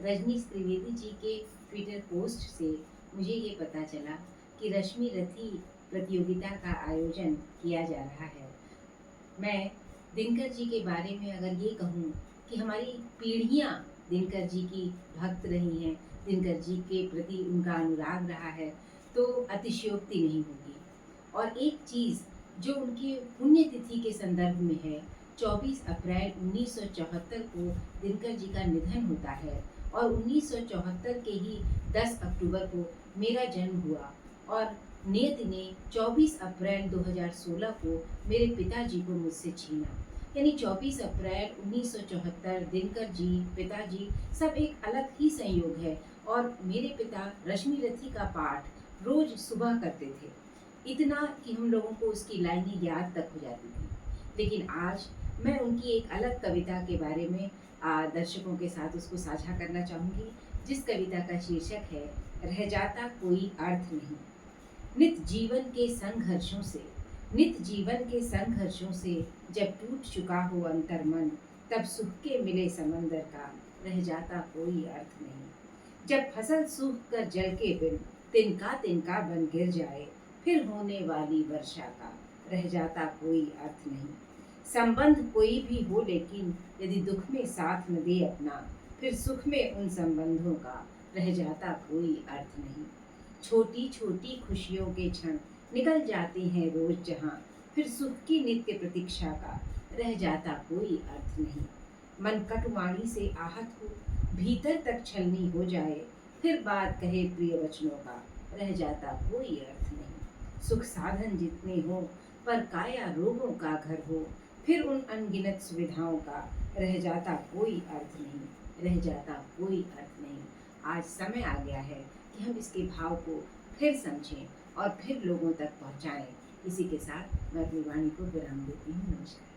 रजनी त्रिवेदी जी के Twitter post से मुझे ये पता चला कि रश्मि रथी प्रतियोगिता का आयोजन किया जा रहा है। मैं दिनकर जी के बारे में अगर ये कहूँ कि हमारी पीढ़ियाँ दिनकर जी की भक्त रही हैं, दिनकर जी के प्रति उनका अनुराग रहा है, तो अतिशयोक्ति नहीं होगी। और एक चीज़ जो उनकी पुण्यतिथि के संदर्भ में है, 24 अप्रैल 1974 को दिनकर जी का निधन होता है और 1974 के ही 10 अक्टूबर को मेरा जन्म हुआ और नियति ने 24 अप्रैल 2016 को मेरे पिताजी को मुझसे छीना। यानी 24 अप्रैल 1974 दिनकर जी, पिताजी सब एक अलग ही संयोग है और मेरे पिता रश्मि रथी का पाठ रोज़ सुबह करते थे। इतना कि हम लोगों को उसकी लाइनें याद तक हो जाती थी। लेकिन आज मैं उनकी एक अलग कविता के बारे में दर्शकों के साथ उसको साझा करना चाहूँगी, जिस कविता का शीर्षक है रह जाता कोई अर्थ नहीं। नित जीवन के संघर्षों से नित जीवन के संघर्षों से जब टूट चुका हो अंतर्मन, तब सुख के मिले समंदर का रह जाता कोई अर्थ नहीं। जब फसल सूख कर जल के बिन तिनका तिनका बन गिर जाए, फिर होने वाली वर्षा का रह जाता कोई अर्थ नहीं। संबंध कोई भी हो लेकिन यदि दुख में साथ न दे अपना, फिर सुख में उन संबंधों का रह जाता कोई अर्थ नहीं। छोटी छोटी खुशियों के क्षण निकल जाते हैं रोज जहाँ, फिर सुख की नित्य प्रतीक्षा का रह जाता कोई अर्थ नहीं। मन कटुवाणी से आहत हो, भीतर तक छलनी हो जाए, फिर बात कहे प्रिय वचनों का रह जाता कोई अर्थ नहीं। सुख साधन जितने हो पर काया रोगों का घर हो, फिर उन अनगिनत सुविधाओं का रह जाता कोई अर्थ नहीं, रह जाता कोई अर्थ नहीं। आज समय आ गया है कि हम इसके भाव को फिर समझें और फिर लोगों तक पहुंचाएं। इसी के साथ मैं अपनी वाणी को विराम देती हूँ। नमस्कार।